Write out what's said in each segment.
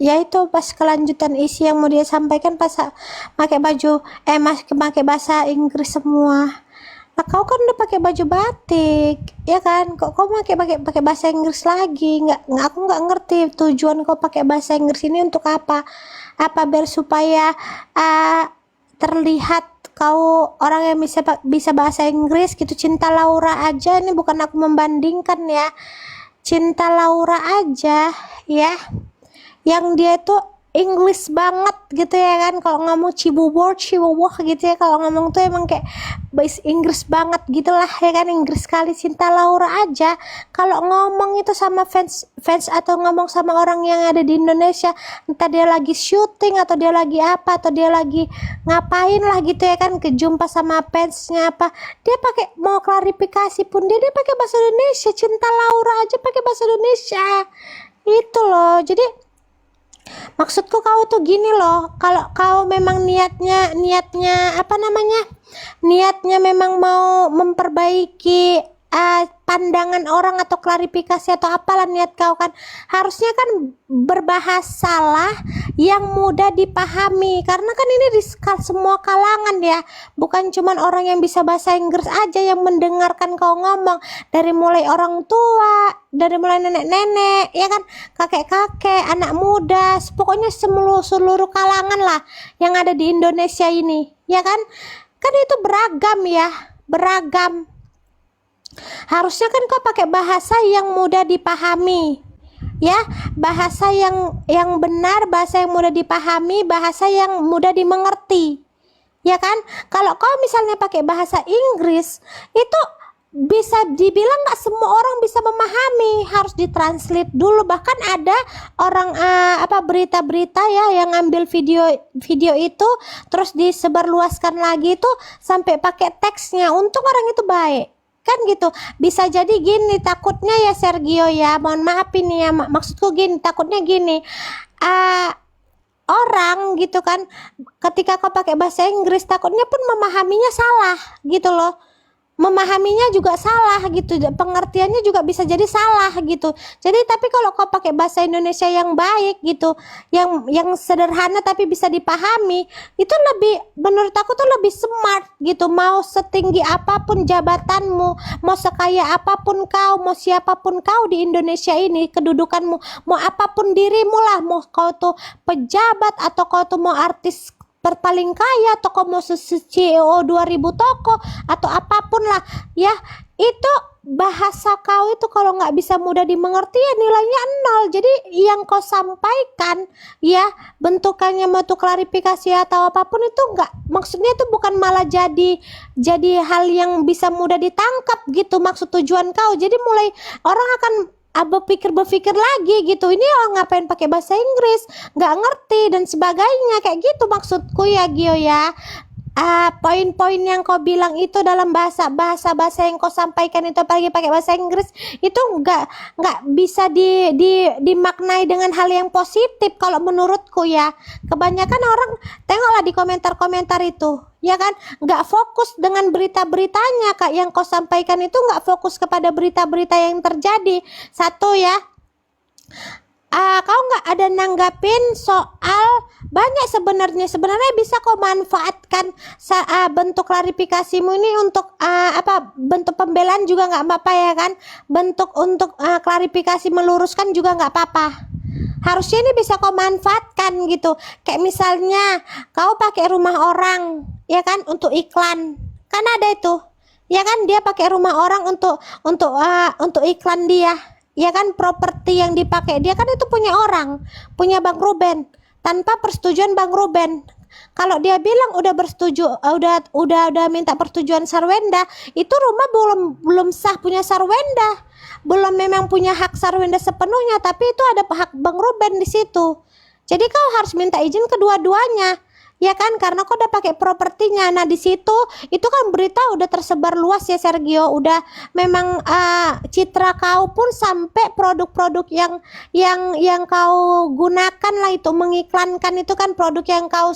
ya itu pas kelanjutan isi yang mau dia sampaikan pas pakai baju pakai bahasa Inggris semua. Nah, kau kan udah pakai baju batik, ya kan? Kok kau pakai bahasa Inggris lagi? Aku nggak ngerti tujuan kau pakai bahasa Inggris ini untuk apa? Apa biar supaya terlihat kau orang yang bisa bahasa Inggris gitu? Cinta Laura aja, ini bukan aku membandingkan ya. Cinta Laura aja, ya. Yang dia tuh English banget gitu ya kan, kalau ngomong cibuwor gitu ya, kalau ngomong tuh emang kayak bahasa Inggris banget gitulah ya kan, Inggris sekali. Cinta Laura aja kalau ngomong itu sama fans atau ngomong sama orang yang ada di Indonesia, entah dia lagi syuting atau dia lagi apa atau dia lagi ngapain lah gitu ya kan, kejumpa sama fansnya apa, dia pakai mau klarifikasi pun dia pakai bahasa Indonesia. Cinta Laura aja pakai bahasa Indonesia itu loh. Jadi maksudku kau tuh gini loh, kalau kau memang niatnya apa namanya, niatnya memang mau memperbaiki pandangan orang atau klarifikasi atau apalah niat kau kan, harusnya kan berbahasalah yang mudah dipahami, karena kan ini di semua kalangan ya, bukan cuman orang yang bisa bahasa Inggris aja yang mendengarkan kau ngomong, dari mulai orang tua, dari mulai nenek-nenek ya kan, kakek-kakek, anak muda, pokoknya seluruh kalangan lah yang ada di Indonesia ini ya kan itu beragam ya, beragam. Harusnya kan kau pakai bahasa yang mudah dipahami ya, bahasa yang benar, bahasa yang mudah dipahami, bahasa yang mudah dimengerti ya kan. Kalau kau misalnya pakai bahasa Inggris itu bisa dibilang nggak semua orang bisa memahami, harus ditranslate dulu. Bahkan ada orang berita-berita ya yang ngambil video itu terus disebarluaskan lagi itu sampai pakai teksnya, untung orang itu baik kan gitu. Bisa jadi gini takutnya ya Sergio ya, mohon maaf ini ya, maksudku gini, takutnya gini, orang gitu kan ketika kau pakai bahasa Inggris takutnya pun memahaminya salah gitu loh, memahaminya juga salah gitu, pengertiannya juga bisa jadi salah gitu. Jadi tapi kalau kau pakai bahasa Indonesia yang baik gitu, yang sederhana tapi bisa dipahami, itu lebih, menurut aku tuh lebih smart gitu. Mau setinggi apapun jabatanmu, mau sekaya apapun kau, mau siapapun kau di Indonesia ini, kedudukanmu, mau apapun dirimu lah, mau kau tuh pejabat atau kau tuh mau artis paling kaya, toko mau CEO 2000 toko atau apapun lah ya, itu bahasa kau itu kalau nggak bisa mudah dimengerti ya nilainya 0. Jadi yang kau sampaikan ya bentukannya mau tuh klarifikasi atau apapun itu nggak, maksudnya itu bukan malah jadi hal yang bisa mudah ditangkap gitu maksud tujuan kau. Jadi mulai orang akan berpikir lagi gitu, ini orang ngapain pakai bahasa Inggris, nggak ngerti dan sebagainya kayak gitu maksudku ya Gio ya. Poin-poin yang kau bilang itu dalam bahasa yang kau sampaikan itu apalagi pakai bahasa Inggris itu nggak bisa dimaknai dengan hal yang positif kalau menurutku ya. Kebanyakan orang tengoklah di komentar itu ya kan, nggak fokus dengan berita-beritanya kak, yang kau sampaikan itu nggak fokus kepada berita-berita yang terjadi. Satu ya, kau nggak ada nanggapin soal banyak sebenarnya bisa kau manfaatkan bentuk klarifikasimu ini untuk bentuk pembelaan juga nggak apa-apa ya kan, bentuk untuk klarifikasi meluruskan juga nggak apa-apa. Harusnya ini bisa kau manfaatkan gitu, kayak misalnya kau pakai rumah orang ya kan untuk iklan, kan ada itu ya kan, dia pakai rumah orang untuk iklan dia ya kan, properti yang dipakai dia kan itu punya orang, punya Bang Ruben tanpa persetujuan Bang Ruben. Kalau dia bilang udah bersetuju, udah minta persetujuan Sarwenda, itu rumah belum sah punya Sarwenda, belum memang punya hak Sarwenda sepenuhnya, tapi itu ada hak Bang Ruben di situ. Jadi kau harus minta izin kedua-duanya ya kan, karena kau udah pakai propertinya. Nah di situ itu kan berita udah tersebar luas ya Sergio, udah memang citra kau pun sampai produk-produk yang kau gunakan lah itu mengiklankan itu kan, produk yang kau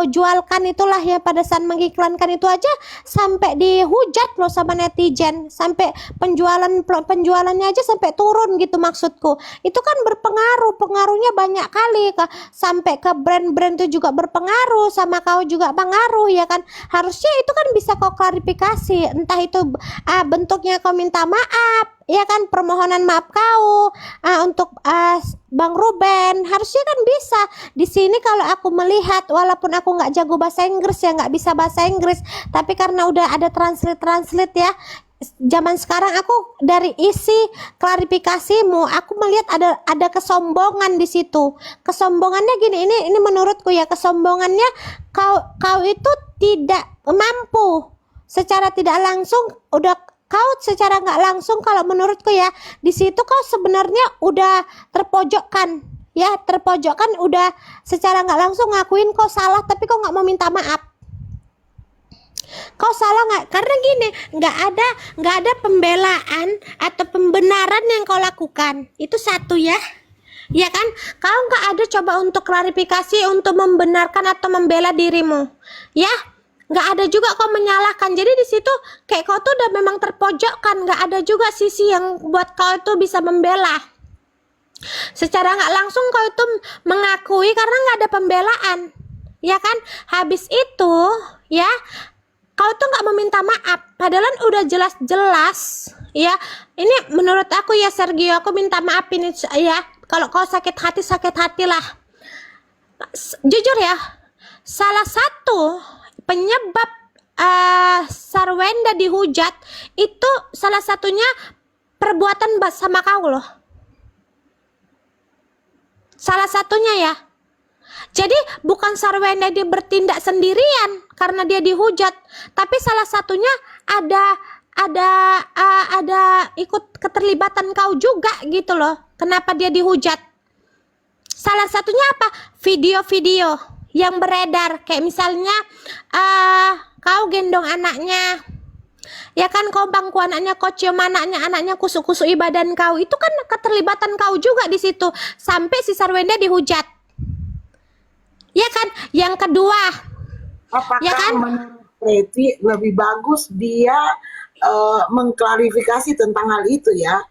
jualkan itulah ya, pada saat mengiklankan itu aja sampai dihujat loh sama netizen, sampai penjualannya aja sampai turun gitu maksudku. Itu kan pengaruhnya banyak kali sampai ke brand-brand itu juga berpengaruh, sama kau juga pengaruh ya kan. Harusnya itu kan bisa kau klarifikasi, entah itu bentuknya kau minta maaf ya kan, permohonan maaf kau untuk Bang Ruben, harusnya kan bisa. Di sini kalau aku melihat, walaupun aku nggak jago bahasa Inggris ya, nggak bisa bahasa Inggris, tapi karena udah ada translate ya, zaman sekarang aku dari isi klarifikasimu aku melihat ada kesombongan di situ. Kesombongannya gini, ini menurutku ya, kesombongannya kau itu tidak mampu secara tidak langsung, udah kau secara nggak langsung, kalau menurutku ya, di situ kau sebenarnya udah terpojokkan ya, terpojokkan, udah secara nggak langsung ngakuin kau salah, tapi kau nggak mau minta maaf. Kau salah nggak? Karena gini, nggak ada pembelaan atau pembenaran yang kau lakukan. Itu satu ya, ya kan? Kau nggak ada coba untuk klarifikasi, untuk membenarkan atau membela dirimu, ya? Nggak ada juga kau menyalahkan. Jadi di situ kayak kau tuh udah memang terpojokkan. Nggak ada juga sisi yang buat kau itu bisa membela. Secara nggak langsung kau itu mengakui karena nggak ada pembelaan, ya kan? Habis itu, ya, kau tuh nggak meminta maaf, padahal udah jelas-jelas ya. Ini menurut aku ya Sergio, aku minta maaf ini ya. Kalau kau sakit hatilah. Jujur ya, salah satu penyebab Sarwenda dihujat itu salah satunya perbuatan sama kau loh. Salah satunya ya. Jadi bukan Sarwenda dia bertindak sendirian karena dia dihujat, tapi salah satunya ada ikut keterlibatan kau juga gitu loh. Kenapa dia dihujat? Salah satunya apa? Video-video yang beredar, kayak misalnya kau gendong anaknya, ya kan, kau bangku anaknya, kau cium anaknya kusuk-kusuk badan kau, itu kan keterlibatan kau juga di situ, sampai si Sarwenda dihujat. Ya kan? Yang kedua, Apakah ya kan? menurut Preti lebih bagus dia mengklarifikasi tentang hal itu ya?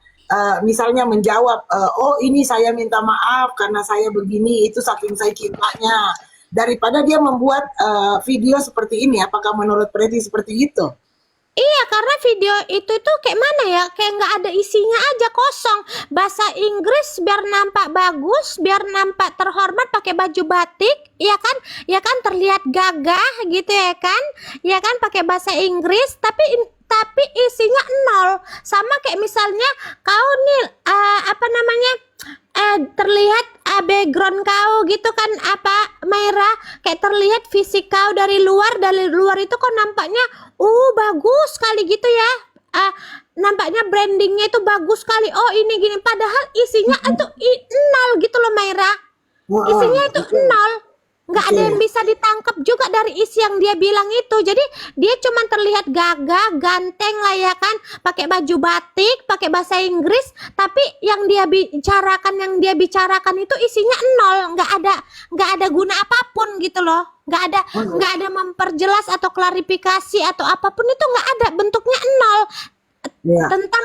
Misalnya menjawab, oh ini saya minta maaf karena saya begini, itu saking saya cintanya. Daripada dia membuat video seperti ini, apakah menurut Preti seperti itu? Iya, karena video itu kayak mana ya, kayak nggak ada isinya aja, kosong. Bahasa Inggris biar nampak bagus, biar nampak terhormat, pakai baju batik, ya kan? Ya kan, terlihat gagah gitu ya kan, pakai bahasa Inggris, tapi isinya nol. Sama kayak misalnya kau nih terlihat background kau gitu kan, Maira, kayak terlihat fisik kau dari luar itu kok nampaknya bagus sekali gitu ya, nampaknya brandingnya itu bagus sekali, oh ini gini, padahal isinya itu nol gitu loh Maira. Isinya itu nol, nggak ada yang bisa ditangkap juga dari isi yang dia bilang itu. Jadi dia cuma terlihat gagah, ganteng lah ya kan, pakai baju batik, pakai bahasa Inggris, tapi yang dia bicarakan itu isinya nol, nggak ada guna apapun gitu loh, nggak ada memperjelas atau klarifikasi atau apapun, itu nggak ada, bentuknya nol. Tentang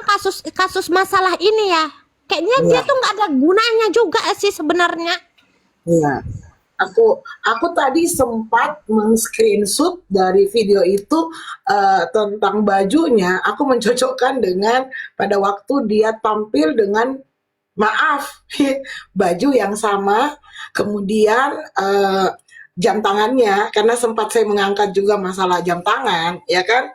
kasus masalah ini ya, kayaknya dia tuh nggak ada gunanya juga sih sebenarnya. Iya. Aku tadi sempat meng-screenshot dari video itu tentang bajunya. Aku mencocokkan dengan pada waktu dia tampil dengan, maaf, baju yang sama, kemudian jam tangannya, karena sempat saya mengangkat juga masalah jam tangan, ya kan?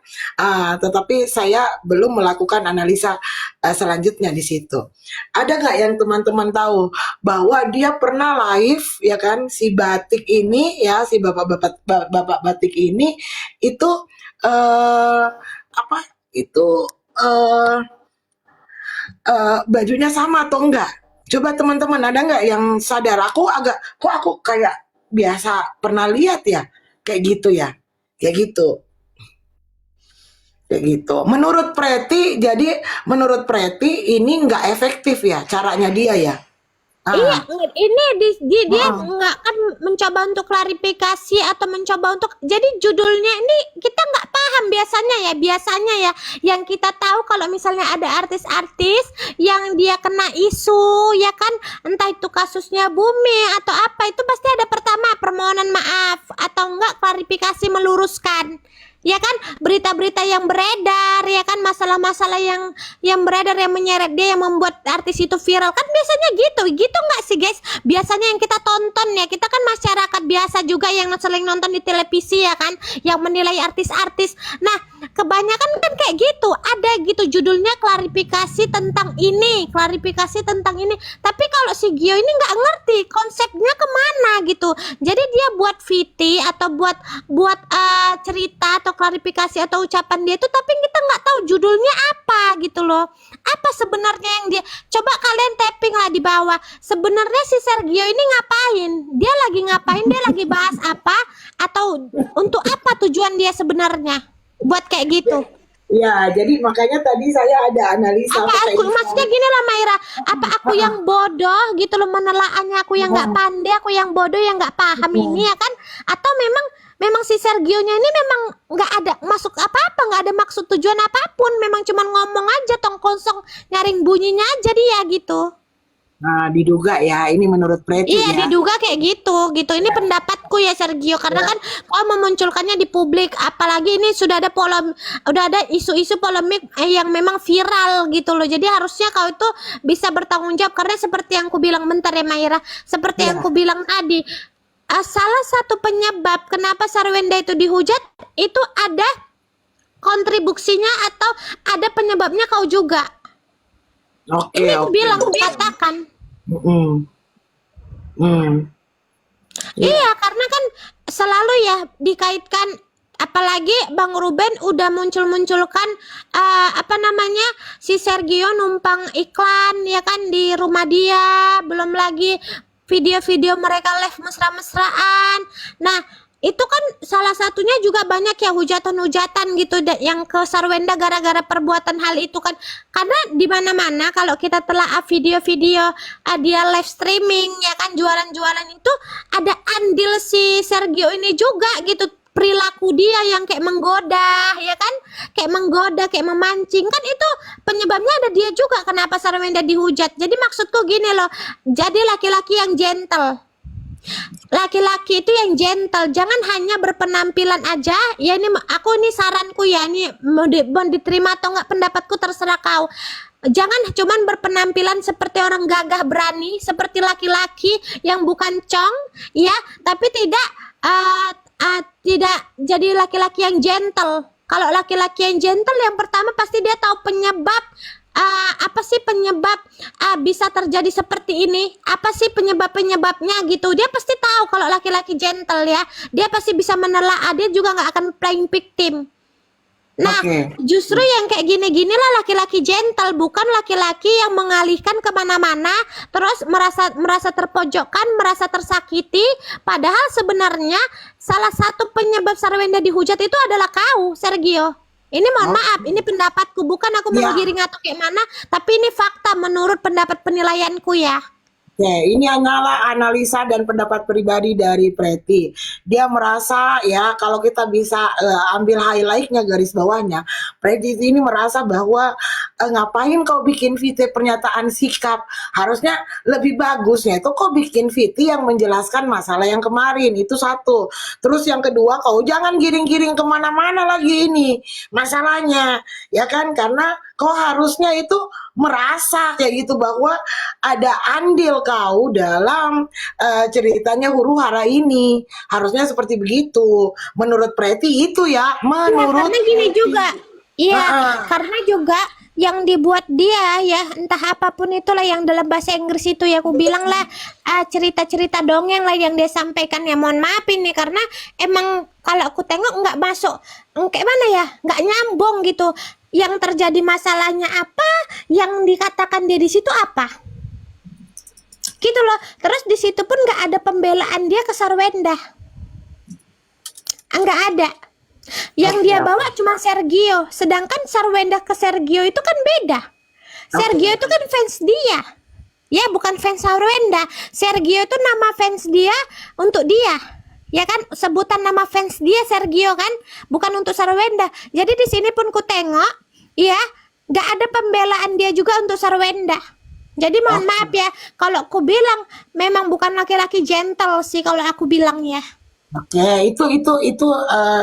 Tetapi saya belum melakukan analisa selanjutnya di situ. Ada nggak yang teman-teman tahu bahwa dia pernah live, ya kan, si batik ini ya, si bapak batik ini itu bajunya sama atau enggak? Coba teman-teman ada nggak yang sadar? Aku kayak biasa pernah lihat ya, kayak gitu ya, kayak gitu. Kayak gitu. Menurut Preti ini nggak efektif ya caranya dia ya. Iya, Ah, ini dia ah, nggak kan mencoba untuk klarifikasi atau mencoba untuk jadi judulnya ini kita nggak paham biasanya ya yang kita tahu kalau misalnya ada artis-artis yang dia kena isu ya kan entah itu kasusnya Bumi atau apa itu pasti ada pertama permohonan maaf atau enggak klarifikasi meluruskan ya kan berita-berita yang beredar ya kan masalah-masalah yang beredar yang menyeret dia yang membuat artis itu viral kan biasanya gitu nggak sih guys biasanya yang kita tonton ya kita kan masyarakat biasa juga yang sering nonton di televisi ya kan yang menilai artis-artis nah kebanyakan kan kayak gitu ada gitu judulnya klarifikasi tentang ini tapi kalau si Gio ini nggak ngerti konsepnya kemana gitu jadi dia buat VT atau buat buat cerita atau klarifikasi atau ucapan dia itu tapi kita nggak tahu judulnya apa gitu loh apa sebenarnya yang dia coba kalian tapping lah di bawah sebenarnya si Sergio ini ngapain dia lagi bahas apa atau untuk apa tujuan dia sebenarnya buat kayak gitu ya, jadi makanya tadi saya ada analisa apa kayak aku gitu. maksudnya gini lah Maira apa aku yang bodoh gitu loh menelaahnya aku yang nggak pandai aku yang bodoh yang nggak paham ini ya kan atau memang si Sergionya ini memang nggak ada masuk apa-apa nggak ada maksud tujuan apapun memang cuma ngomong aja tong kosong nyaring bunyinya aja dia gitu Nah, diduga ya, ini menurut Preti iya ya. diduga kayak gitu ini pendapatku ya Sergio karena kan kau memunculkannya di publik apalagi ini sudah ada isu-isu polemik yang memang viral gitu loh jadi harusnya kau itu bisa bertanggung jawab karena seperti yang ku bilang bentar ya Maira seperti yang Ya, ku bilang tadi salah satu penyebab kenapa Sarwenda itu dihujat itu ada kontribusinya atau ada penyebabnya kau juga oke, ini aku oke. bilang aku katakan Mm-mm. Hmm. Ya, iya, karena kan selalu ya dikaitkan apalagi Bang Ruben udah muncul-munculkan apa namanya si Sergio numpang iklan ya kan di rumah dia, belum lagi video-video mereka live mesra-mesraan. Nah, itu kan salah satunya juga banyak ya hujatan-hujatan gitu yang ke Sarwenda gara-gara perbuatan hal itu kan. Karena di mana-mana kalau kita telah video-video dia live streaming ya kan jualan-jualan itu ada andil si Sergio ini juga gitu perilaku dia yang kayak menggoda ya kan kayak menggoda kayak memancing kan itu penyebabnya ada dia juga kenapa Sarwenda dihujat jadi maksudku gini loh jadi laki-laki yang gentle laki-laki itu yang gentle jangan hanya berpenampilan aja ya ini aku ini saranku ya ini mau diterima atau enggak pendapatku terserah kau jangan cuman berpenampilan seperti orang gagah berani seperti laki-laki yang bukan cong ya tapi tidak jadi laki-laki yang gentle kalau laki-laki yang gentle yang pertama pasti dia tahu penyebab apa sih penyebab bisa terjadi seperti ini apa sih penyebabnya gitu dia pasti tahu kalau laki-laki gentle ya dia pasti bisa menelaah dia juga nggak akan playing victim nah oke. justru yang kayak gini-gini lah laki-laki gentle bukan laki-laki yang mengalihkan kemana-mana terus merasa terpojokkan merasa tersakiti padahal sebenarnya salah satu penyebab Sarwenda dihujat itu adalah kau Sergio ini mohon maaf, ini pendapatku bukan aku Ya, menggiring atau kayak mana, tapi ini fakta menurut pendapat penilaianku ya. oke, ini hanyalah analisa dan pendapat pribadi dari Preti. Dia merasa ya kalau kita bisa ambil highlightnya garis bawahnya, Preti ini merasa bahwa ngapain kau bikin VT pernyataan sikap? Harusnya lebih bagusnya itu kau bikin VT yang menjelaskan masalah yang kemarin itu satu. Terus yang kedua kau jangan giring-giring kemana-mana lagi ini masalahnya ya kan karena kau harusnya itu merasa kayak gitu bahwa ada andil kau dalam ceritanya huru hara ini harusnya seperti begitu menurut Preti itu ya Iya, menurut karena gini juga. Iya, Heeh. karena juga yang dibuat dia ya, entah apapun itulah yang dalam bahasa Inggris itu ya aku bilang lah cerita-cerita dongeng lah yang dia sampaikan ya mohon maaf ini karena emang kalau aku tengok nggak masuk kayak mana ya nggak nyambung gitu yang terjadi masalahnya apa yang dikatakan dia di situ apa gitu loh terus di situ pun nggak ada pembelaan dia ke Sarwenda Enggak ada. Yang Oke, dia oke. bawa cuma Sergio, sedangkan Sarwenda ke Sergio itu kan beda. Sergio itu kan fans dia. Ya, bukan fans Sarwenda. Sergio itu nama fans dia untuk dia. Ya kan, sebutan nama fans dia Sergio kan, bukan untuk Sarwenda. Jadi di sini pun ku tengok, ya, nggak ada pembelaan dia juga untuk Sarwenda. Jadi mohon maaf ya, kalau ku bilang memang bukan laki-laki gentle sih kalau aku bilang ya. Oke, itu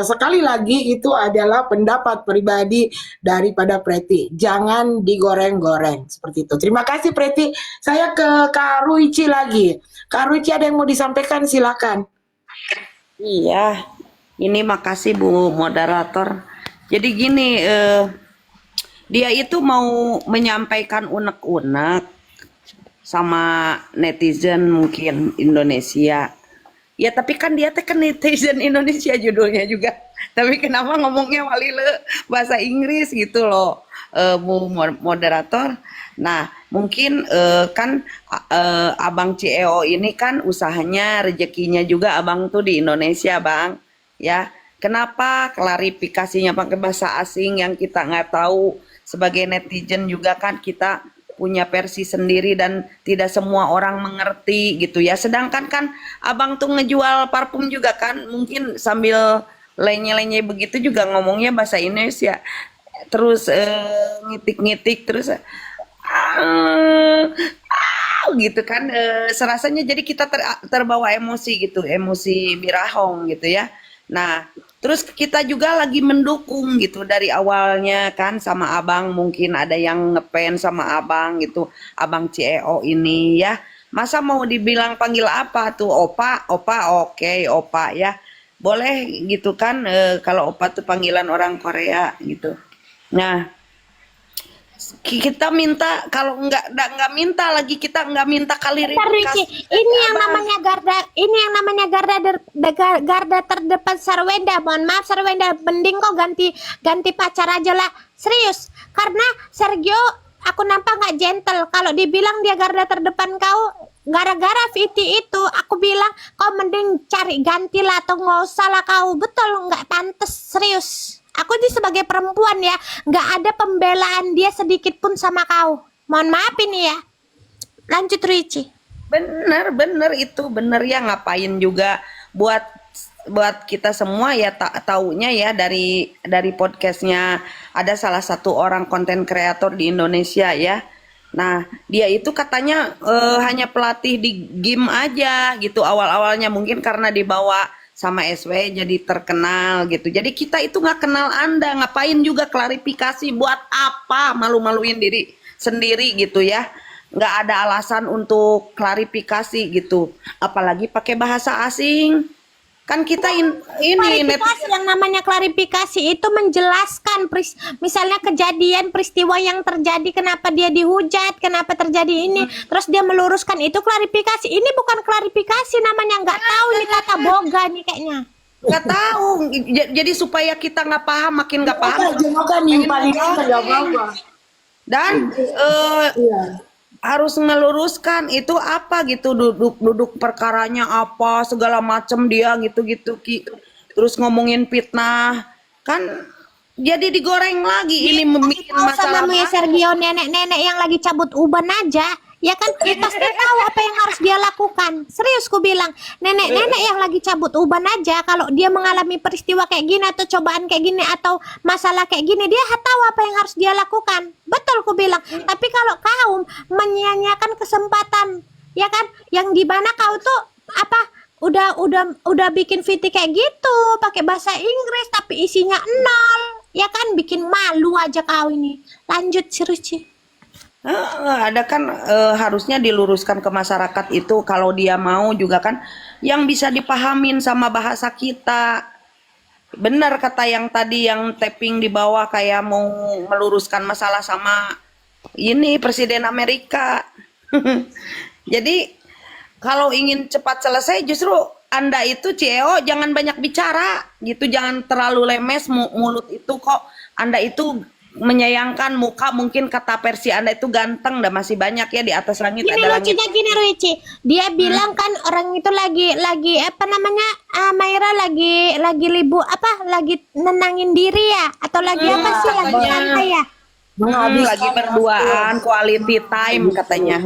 sekali lagi itu adalah pendapat pribadi daripada Preti. Jangan digoreng-goreng seperti itu. Terima kasih Preti. Saya ke Kak Ruici lagi. Kak Ruici ada yang mau disampaikan, silakan. Iya, ini makasih Bu moderator. Jadi gini, dia itu mau menyampaikan unek-unek sama netizen mungkin Indonesia. Ya tapi kan dia kan netizen Indonesia judulnya juga. Tapi kenapa ngomongnya walile bahasa Inggris gitu loh, Bu moderator. Nah mungkin kan Abang CEO ini kan usahanya rezekinya juga Abang tuh di Indonesia Bang. Ya kenapa klarifikasinya pakai bahasa asing yang kita nggak tahu, sebagai netizen juga kan kita punya versi sendiri dan tidak semua orang mengerti gitu ya. Sedangkan kan Abang tuh ngejual parfum juga kan, mungkin sambil lenye-lenye begitu juga ngomongnya bahasa Indonesia. Terus ngitik-ngitik terus gitu kan, serasanya jadi kita terbawa emosi gitu, emosi birahong gitu ya. Nah, terus kita juga lagi mendukung gitu dari awalnya kan sama Abang, mungkin ada yang ngefans sama Abang gitu, Abang CEO ini ya. Masa mau dibilang panggil apa tuh? Opa, opa, oke, opa ya. Boleh gitu kan, kalau opa tuh panggilan orang Korea gitu. Nah, kita minta kalau nggak minta lagi, kita nggak minta Bentar Ricky, klarifikasi ini dari yang Abang. namanya garda terdepan Sarwenda. Mohon maaf Sarwenda, mending kok ganti pacar aja lah. Serius, karena Sergio aku nampak nggak gentle. Kalau dibilang dia garda terdepan kau, gara-gara Viti itu, aku bilang kau mending cari ganti lah atau nggak usah lah kau. Betul, nggak pantas, serius. Aku ini sebagai perempuan ya, nggak ada pembelaan dia sedikit pun sama kau. Mohon maaf ini ya. Lanjut Ricci. Bener itu bener ya, ngapain juga buat buat kita semua ya, taunya ya dari podcastnya ada salah satu orang konten kreator di Indonesia ya. Nah dia itu katanya hanya pelatih di game aja gitu awal-awalnya, mungkin karena dibawa sama SW jadi terkenal gitu. Jadi kita itu nggak kenal Anda, ngapain juga klarifikasi, buat apa malu-maluin diri sendiri gitu ya. Nggak ada alasan untuk klarifikasi gitu, apalagi pakai bahasa asing. Kan kita ini Klarifikasi, yang namanya klarifikasi itu menjelaskan misalnya kejadian peristiwa yang terjadi, kenapa dia dihujat, kenapa terjadi ini, terus dia meluruskan, itu klarifikasi. Ini bukan klarifikasi namanya, nggak tahu ini kata boga nih kayaknya. nggak tahu. Jadi supaya kita nggak paham, makin nggak paham. Jangan nih paling nggak apa-apa. Dan Iya. harus ngeluruskan itu apa gitu, duduk perkaranya apa segala macem dia gitu-gitu terus ngomongin fitnah kan, jadi digoreng lagi ini membuat masalah Sama Mia Sergio, nenek-nenek yang lagi cabut uban aja, ya kan, dia pasti tahu apa yang harus dia lakukan. Serius ku bilang, nenek-nenek yang lagi cabut uban aja, kalau dia mengalami peristiwa kayak gini atau cobaan kayak gini atau masalah kayak gini, dia tahu apa yang harus dia lakukan. Betul ku bilang. Tapi kalau kaum menyia-nyiakan kesempatan, ya kan, yang di mana kau tuh apa, udah bikin VT kayak gitu pakai bahasa Inggris tapi isinya nol, ya kan, bikin malu aja kau ini. Lanjut si Ruci. ada kan, harusnya diluruskan ke masyarakat itu kalau dia mau juga kan, yang bisa dipahamin sama bahasa kita. Benar kata yang tadi yang tapping di bawah, kayak mau meluruskan masalah sama ini Presiden Amerika. Jadi kalau ingin cepat selesai, justru Anda itu CEO jangan banyak bicara gitu, jangan terlalu lemes mulut itu kok. Anda itu menyayangkan muka, mungkin kata versi Anda itu ganteng dan masih banyak ya di atas langit Gini ada langit. lucunya gini Ruici, dia bilang kan orang itu lagi apa namanya, Maira lagi lagi nenangin diri ya, atau lagi apa sih, lagi katanya. santai ya. Lagi berduaan, quality time katanya.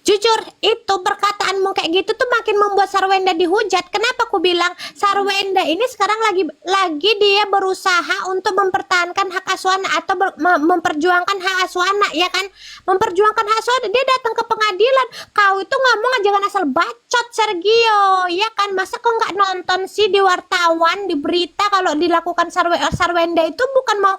Jujur itu perkataanmu kayak gitu tuh makin membuat Sarwenda dihujat. Kenapa aku bilang Sarwenda ini sekarang lagi dia berusaha untuk mempertahankan hak asuh anak atau memperjuangkan hak asuh anak, ya kan? Memperjuangkan hak asuh anak, dia datang ke pengadilan. Kau itu ngomong jangan asal bacot, Sergio, ya kan? Masa kau nggak nonton sih di wartawan, di berita kalau dilakukan Sarwenda itu bukan mau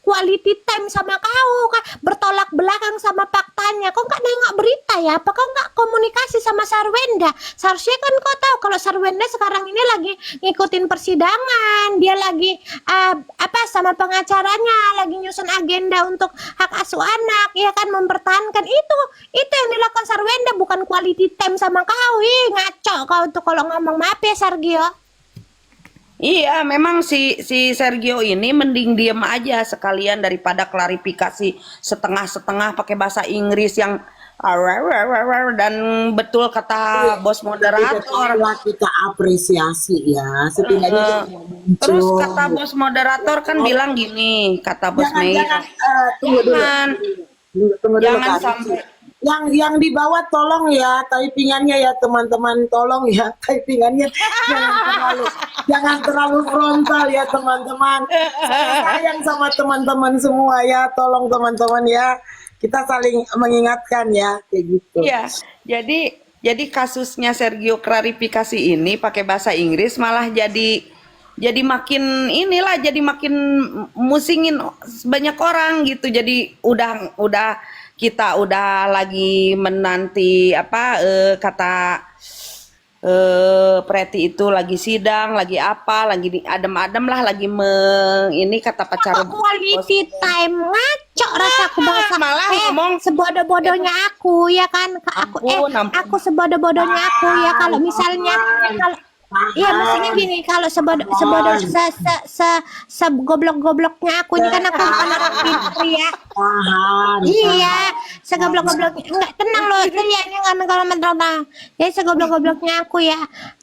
quality time sama kau, kan? Bertolak belakang sama faktanya. Kau nggak nengok berita ya? Apa kau nggak komunikasi sama Sarwenda? Seharusnya kan kau tahu kalau Sarwenda sekarang ini lagi ngikutin persidangan, dia lagi sama pengacaranya lagi nyusun agenda untuk hak asuh anak, ya kan, mempertahankan itu yang dilakukan Sarwenda, bukan quality time sama kau. Ngaco kau tuh kalau ngomong, maaf ya Sergio. Iya, memang si Sergio ini mending diem aja sekalian daripada klarifikasi setengah-setengah pakai bahasa Inggris yang dan betul kata bos moderator. Kita apresiasi ya, setidaknya Terus kata bos moderator kan bilang gini, kata bos Meira, tunggu dulu. Tunggu dulu, jangan Kak. sampai Yang di bawah tolong ya typingannya ya teman-teman, tolong ya typingannya jangan terlalu frontal ya teman-teman. Saya sayang sama teman-teman semua ya, tolong teman-teman ya, kita saling mengingatkan ya, kayak gitu. Iya, jadi kasusnya Sergio klarifikasi ini pakai bahasa Inggris malah jadi makin makin musingin banyak orang gitu. Jadi kita udah lagi menanti kata Preti itu lagi sidang, lagi adem-adem lah, lagi ini kata pacar Quality time, ngaco rasaku bangsa. malah ngomong sebodoh-bodohnya aku, ya kan? Ampun. Aku sebodoh-bodohnya aku ya, kalau misalnya iya, maksudnya gini, kalau segoblok-gobloknya aku ini kan aku bukan orang pintar ya. Iya, segoblok-gobloknya enggak, tenang loh, ya ini nggak kalau mental. Jadi segoblok-gobloknya aku ya.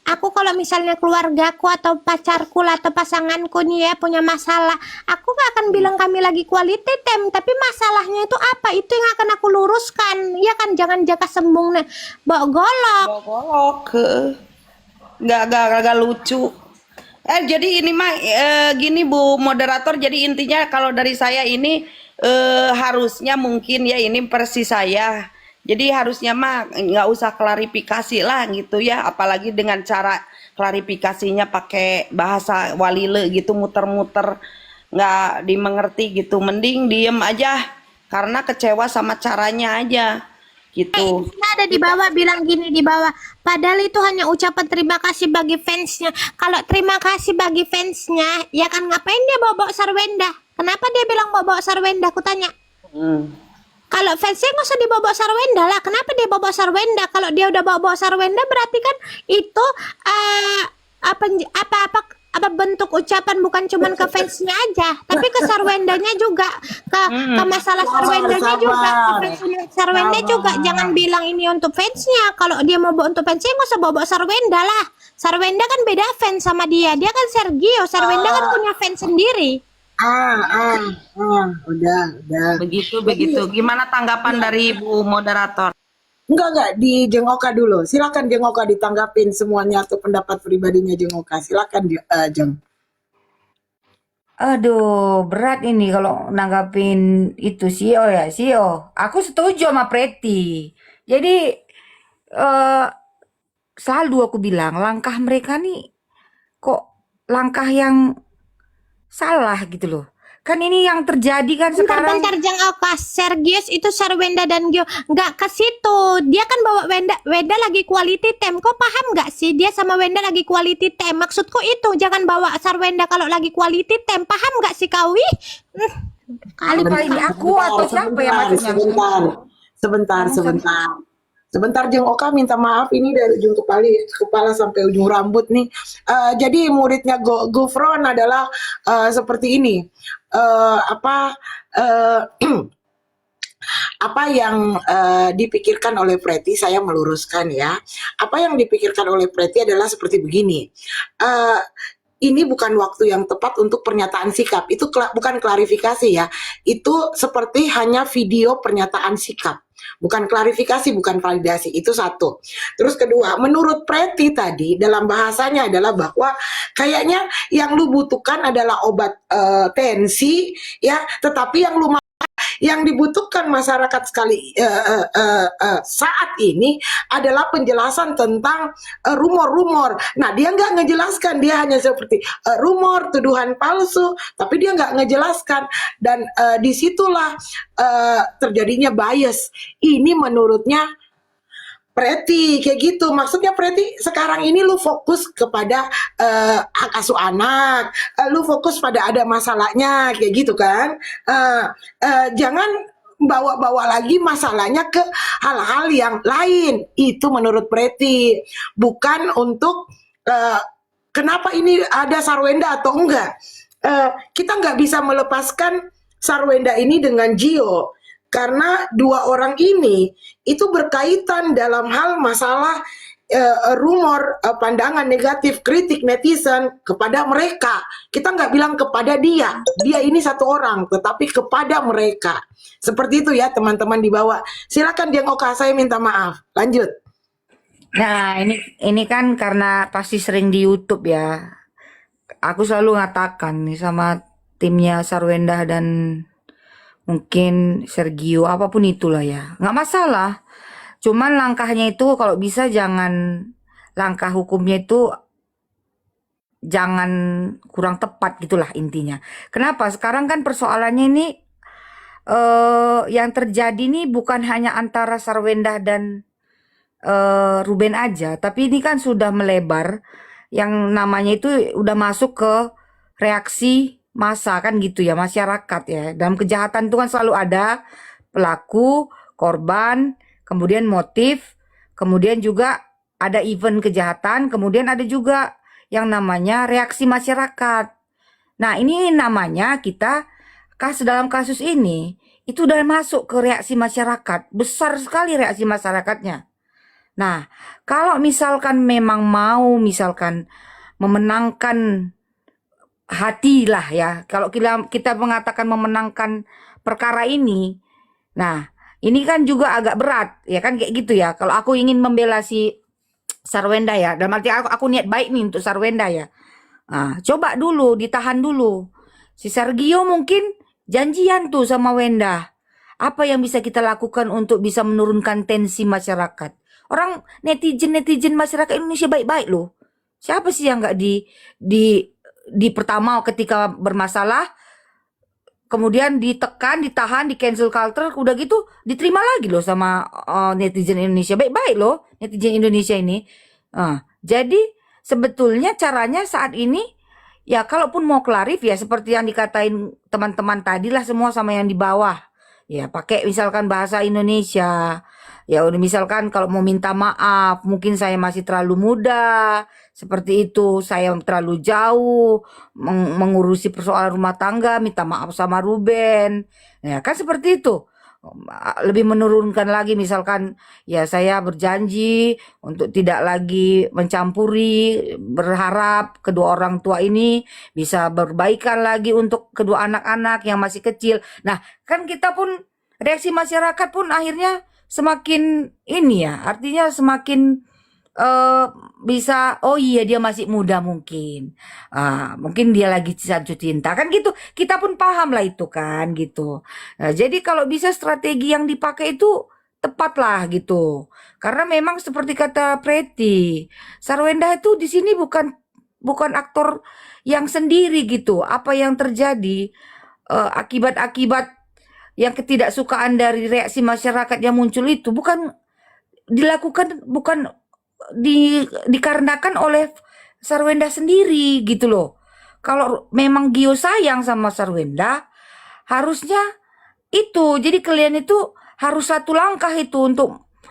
Aku kalau misalnya keluargaku atau pacarku lah, atau pasanganku nih ya punya masalah, aku gak akan bilang kami lagi quality time, tapi masalahnya itu apa? Itu yang akan aku luruskan. Ya kan, jangan jaka sembung nih, bawa golok. Nggak lucu. Jadi ini mah gini Bu moderator, jadi intinya kalau dari saya ini harusnya mungkin ya, ini versi saya. Jadi harusnya mah nggak usah klarifikasi lah gitu ya, apalagi dengan cara klarifikasinya pakai bahasa walile gitu, muter-muter nggak dimengerti gitu. Mending diem aja karena kecewa sama caranya aja gitu. ada di bawah bilang gini di bawah, padahal itu hanya ucapan terima kasih bagi fansnya. Kalau terima kasih bagi fansnya, ya kan ngapain dia bawa-bawa Sarwenda? Kenapa dia bilang bawa-bawa Sarwenda? Aku tanya. Kalau fansnya nggak usah dibawa-bawa Sarwenda lah. Kenapa dia bawa Sarwenda? Kalau dia udah bawa-bawa Sarwenda berarti kan itu apa bentuk ucapan, bukan cuman ke fansnya aja, tapi ke Sarwendanya juga, ke masalah Sarwendanya juga, ke Sarwenda juga. Jangan bilang ini untuk fansnya. Kalau dia mau bawa untuk fansnya nggak usah bawa Sarwenda lah. Sarwenda kan beda fans sama dia kan Sergio. Sarwenda kan punya fans sendiri. Udah. Begitu. Gimana tanggapan dari Bu moderator? Enggak, di Jeng Oka dulu. Silakan Jeng Oka ditanggapin semuanya atau pendapat pribadinya Jeng Oka. Silakan Jeng. Aduh, berat ini kalau nanggapin itu CEO ya, CEO. Aku setuju sama Preti. Jadi selalu aku bilang langkah mereka nih kok langkah yang salah gitu loh. Kan ini yang terjadi kan sekarang. Bentar Jeng Oka, Sergius itu Sarwenda dan Gio nggak ke situ. Dia kan bawa Wenda lagi quality time. Kau paham nggak sih, dia sama Wenda lagi quality time? Maksudku itu, jangan bawa Sarwenda kalau lagi quality time. Paham nggak sih kau? Kali ini aku atau siapa yang maksudnya? Sebentar. Sebentar Jeng Oka minta maaf ini dari ujung kepala sampai ujung rambut nih. Jadi muridnya Gufron adalah seperti ini. Apa apa yang dipikirkan oleh Preti, saya meluruskan ya. Apa yang dipikirkan oleh Preti adalah seperti begini. Eh, ini bukan waktu yang tepat untuk pernyataan sikap. Itu bukan klarifikasi ya. Itu seperti hanya video pernyataan sikap. Bukan klarifikasi, bukan validasi. Itu satu. Terus kedua, menurut Preti tadi dalam bahasanya adalah bahwa kayaknya yang lu butuhkan adalah obat tensi ya, tetapi yang dibutuhkan masyarakat saat ini adalah penjelasan tentang rumor-rumor. Nah, dia nggak ngejelaskan, dia hanya seperti rumor, tuduhan palsu, tapi dia nggak ngejelaskan. Dan disitulah terjadinya bias. Ini menurutnya Preti kayak gitu. Maksudnya Preti sekarang ini lu fokus kepada hak asuh anak, lu fokus pada ada masalahnya kayak gitu kan. Jangan bawa-bawa lagi masalahnya ke hal-hal yang lain. Itu menurut Preti, bukan untuk kenapa ini ada Sarwenda atau enggak. Kita nggak bisa melepaskan Sarwenda ini dengan Gio, karena dua orang ini itu berkaitan dalam hal masalah rumor, pandangan negatif, kritik netizen kepada mereka. Kita nggak bilang kepada dia ini satu orang, tetapi kepada mereka. Seperti itu ya teman-teman di bawah. Silakan Jeng Oka, saya minta maaf. Lanjut. Nah, ini kan karena pasti sering di YouTube ya. Aku selalu ngatakan nih sama timnya Sarwenda dan mungkin Sergio, apapun itulah ya. Nggak masalah. Cuman langkahnya itu kalau bisa jangan, langkah hukumnya itu jangan kurang tepat gitulah intinya. Kenapa? Sekarang kan persoalannya ini yang terjadi nih bukan hanya antara Sarwenda dan Ruben aja, tapi ini kan sudah melebar, yang namanya itu udah masuk ke reaksi massa kan gitu ya, masyarakat ya. Dalam kejahatan itu kan selalu ada pelaku, korban, kemudian motif, kemudian juga ada event kejahatan, kemudian ada juga yang namanya reaksi masyarakat. Nah, ini namanya kita dalam kasus ini itu udah masuk ke reaksi masyarakat. Besar sekali reaksi masyarakatnya. Nah, kalau misalkan memang mau misalkan memenangkan hati lah ya, kalau kita mengatakan memenangkan perkara ini, nah ini kan juga agak berat ya kan kayak gitu ya. Kalau aku ingin membela si Sarwenda ya, dalam arti aku niat baik nih untuk Sarwenda ya. Nah, coba dulu ditahan dulu. Si Sergio mungkin janjian tuh sama Wenda. Apa yang bisa kita lakukan untuk bisa menurunkan tensi masyarakat? Orang netizen masyarakat Indonesia baik-baik loh. Siapa sih yang nggak di pertama ketika bermasalah, kemudian ditekan, ditahan, di cancel culture, udah gitu diterima lagi loh sama netizen Indonesia. Baik-baik loh netizen Indonesia ini. Jadi sebetulnya caranya saat ini ya, kalaupun mau klarif ya seperti yang dikatain teman-teman tadi lah, semua sama yang di bawah. Ya pakai misalkan bahasa Indonesia. Ya udah, misalkan kalau mau minta maaf, mungkin saya masih terlalu muda, seperti itu, saya terlalu jauh mengurusi persoalan rumah tangga, minta maaf sama Ruben. Ya kan seperti itu. Lebih menurunkan lagi misalkan ya, saya berjanji untuk tidak lagi mencampuri, berharap kedua orang tua ini bisa berbaikan lagi untuk kedua anak-anak yang masih kecil. Nah, kan kita pun reaksi masyarakat pun akhirnya semakin ini ya, artinya semakin bisa, oh iya dia masih muda mungkin, mungkin dia lagi jatuh cinta kan gitu, kita pun paham lah itu kan gitu. Nah, jadi kalau bisa strategi yang dipakai itu tepat lah gitu, karena memang seperti kata Preti, Sarwenda itu di sini bukan aktor yang sendiri gitu. Apa yang terjadi, akibat-akibat yang ketidaksukaan dari reaksi masyarakat yang muncul itu bukan dikarenakan oleh Sarwenda sendiri gitu loh. Kalau memang Gio sayang sama Sarwenda, harusnya itu. Jadi kalian itu harus satu langkah itu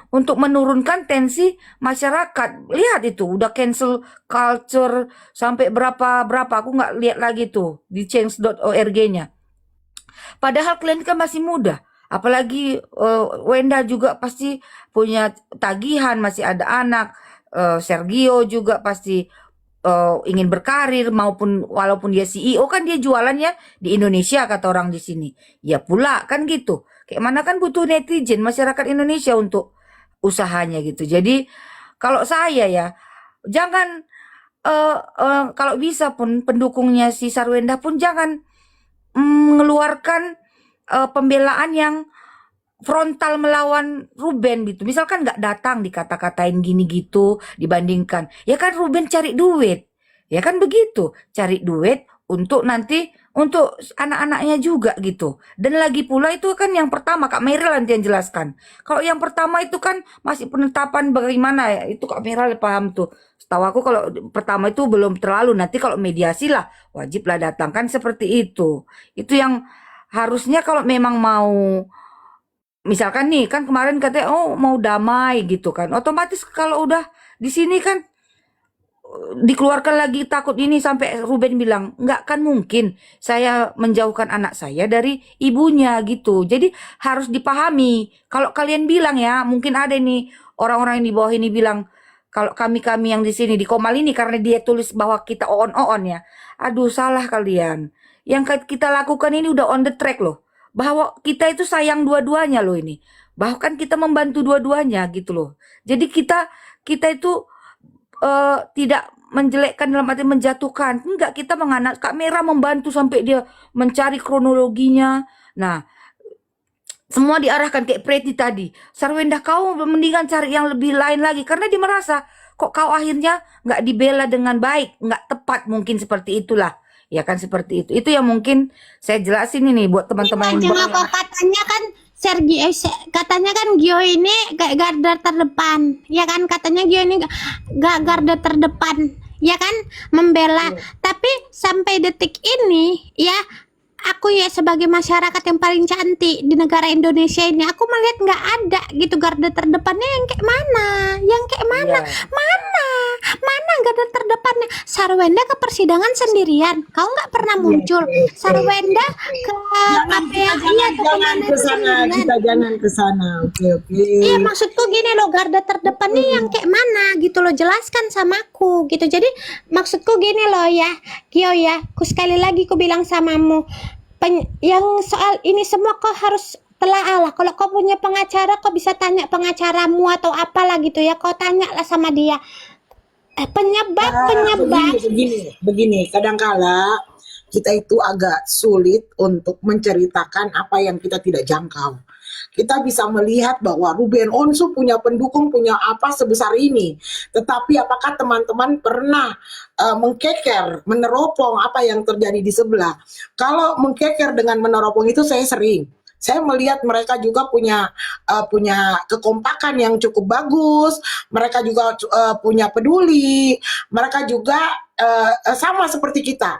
untuk menurunkan tensi masyarakat. Lihat itu, udah cancel culture sampai berapa aku nggak lihat lagi tuh di change.org-nya. Padahal kalian kan masih muda. Apalagi Wenda juga pasti punya tagihan, masih ada anak. Sergio juga pasti ingin berkarir, maupun walaupun dia CEO kan dia jualannya di Indonesia kata orang di sini. Ya pula kan gitu. Kayak mana kan butuh netizen masyarakat Indonesia untuk usahanya gitu. Jadi kalau saya ya jangan kalau bisa pun pendukungnya si Sarwenda pun jangan mengeluarkan pembelaan yang frontal melawan Ruben gitu. Misalkan nggak datang dikata-katain gini gitu dibandingkan. Ya kan Ruben cari duit. Ya kan begitu. Cari duit untuk nanti untuk anak-anaknya juga gitu. Dan lagi pula itu kan yang pertama Kak Meryl nanti yang jelaskan. Kalau yang pertama itu kan masih penetapan bagaimana ya. Itu Kak Meryl paham tuh. Setahu aku kalau pertama itu belum terlalu. Nanti kalau mediasi lah wajiblah datang kan seperti itu. Itu yang harusnya kalau memang mau misalkan nih kan kemarin katanya oh mau damai gitu kan. Otomatis kalau udah di sini kan dikeluarkan lagi takut ini sampai Ruben bilang nggak kan mungkin saya menjauhkan anak saya dari ibunya gitu. Jadi harus dipahami. Kalau kalian bilang ya mungkin ada nih orang-orang yang di bawah ini bilang kalau kami yang di sini di Komal ini karena dia tulis bahwa kita on ya. Aduh salah kalian. Yang kita lakukan ini udah on the track loh. Bahwa kita itu sayang dua-duanya loh ini. Bahkan kita membantu dua-duanya gitu loh. Jadi kita itu tidak menjelekkan dalam arti menjatuhkan. Enggak, kita Kak Mera membantu sampai dia mencari kronologinya. Nah, semua diarahkan kayak Preti tadi. Sarwenda kau mendingan cari yang lebih lain lagi. Karena dia merasa kok kau akhirnya nggak dibela dengan baik. Nggak tepat mungkin seperti itulah. Ya kan seperti itu. Itu yang mungkin saya jelasin ini buat teman-teman yang Jangan kok katanya kan katanya kan Gio ini kayak garda terdepan. Ya kan katanya Gio ini gak garda terdepan. Ya kan membela. Tapi sampai detik ini ya aku ya sebagai masyarakat yang paling cantik di negara Indonesia ini aku melihat nggak ada gitu garda terdepannya yang kayak mana? Yang kayak mana? Mana garda terdepannya? Sarwenda ke persidangan sendirian. Kau nggak pernah muncul. Sarwenda ke apa ya? Iya ke jangan ke sana, kita jangan ke sana. Oke. Iya maksudku gini loh garda terdepannya yang kayak mana gitu loh jelaskan sama aku gitu. Jadi maksudku gini loh ya Gio ya. Ku sekali lagi ku bilang samamu yang soal ini semua kau harus telaah lah. Kalau kau punya pengacara kau bisa tanya pengacaramu atau apalah gitu ya. Kau tanyalah sama dia. Penyebab Begini, kadangkala kita itu agak sulit untuk menceritakan apa yang kita tidak jangkau. Kita bisa melihat bahwa Ruben Onsu punya pendukung, punya apa sebesar ini. Tetapi apakah teman-teman pernah mengkeker, meneropong apa yang terjadi di sebelah? Kalau mengkeker dengan meneropong itu saya sering. Saya melihat mereka juga punya kekompakan yang cukup bagus. Mereka juga punya peduli. Mereka juga sama seperti kita.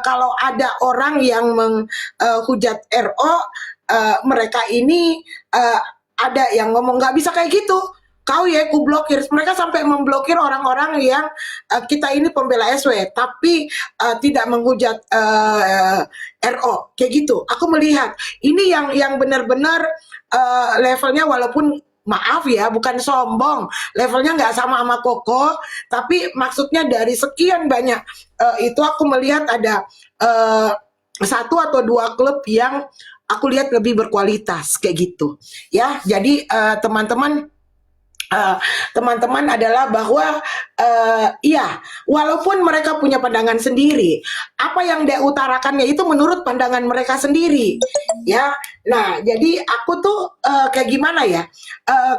Kalau ada orang yang menghujat RO, mereka ini ada yang ngomong nggak bisa kayak gitu. Kau ya ku blokir. Mereka sampai memblokir orang-orang yang kita ini pembela SW, tapi tidak menghujat RO kayak gitu. Aku melihat ini yang benar-benar levelnya walaupun maaf ya bukan sombong, levelnya nggak sama Koko, tapi maksudnya dari sekian banyak itu aku melihat ada satu atau dua klub yang aku lihat lebih berkualitas kayak gitu ya. Jadi teman-teman adalah bahwa iya walaupun mereka punya pandangan sendiri, apa yang dia utarakannya itu menurut pandangan mereka sendiri ya. Nah jadi aku tuh kayak gimana ya,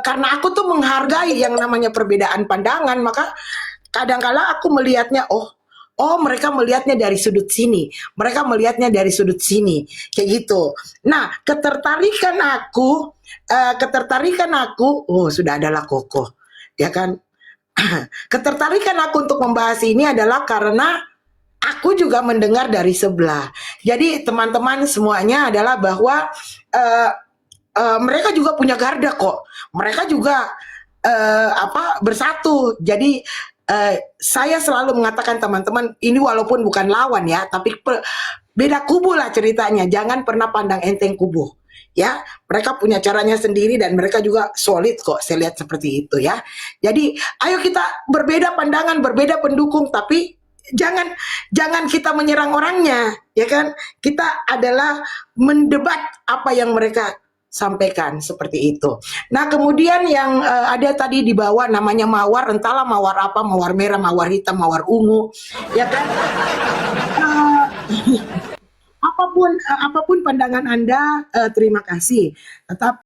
karena aku tuh menghargai yang namanya perbedaan pandangan, maka kadang-kala aku melihatnya oh mereka melihatnya dari sudut sini, mereka melihatnya dari sudut sini kayak gitu. Nah ketertarikan aku sudah adalah Koko ya kan. Ketertarikan aku untuk membahas ini adalah karena aku juga mendengar dari sebelah. Jadi teman-teman semuanya adalah bahwa mereka juga punya garda kok. Mereka juga bersatu. Jadi saya selalu mengatakan teman-teman, ini walaupun bukan lawan ya, tapi beda kubu lah ceritanya. Jangan pernah pandang enteng kubu. Ya, mereka punya caranya sendiri dan mereka juga solid kok. Saya lihat seperti itu ya. Jadi, ayo kita berbeda pandangan, berbeda pendukung, tapi jangan kita menyerang orangnya, ya kan? Kita adalah mendebat apa yang mereka sampaikan seperti itu. Nah, kemudian yang ada tadi di bawah namanya mawar, entahlah mawar apa, mawar merah, mawar hitam, mawar ungu, ya kan? Apapun pandangan Anda, terima kasih. Tetap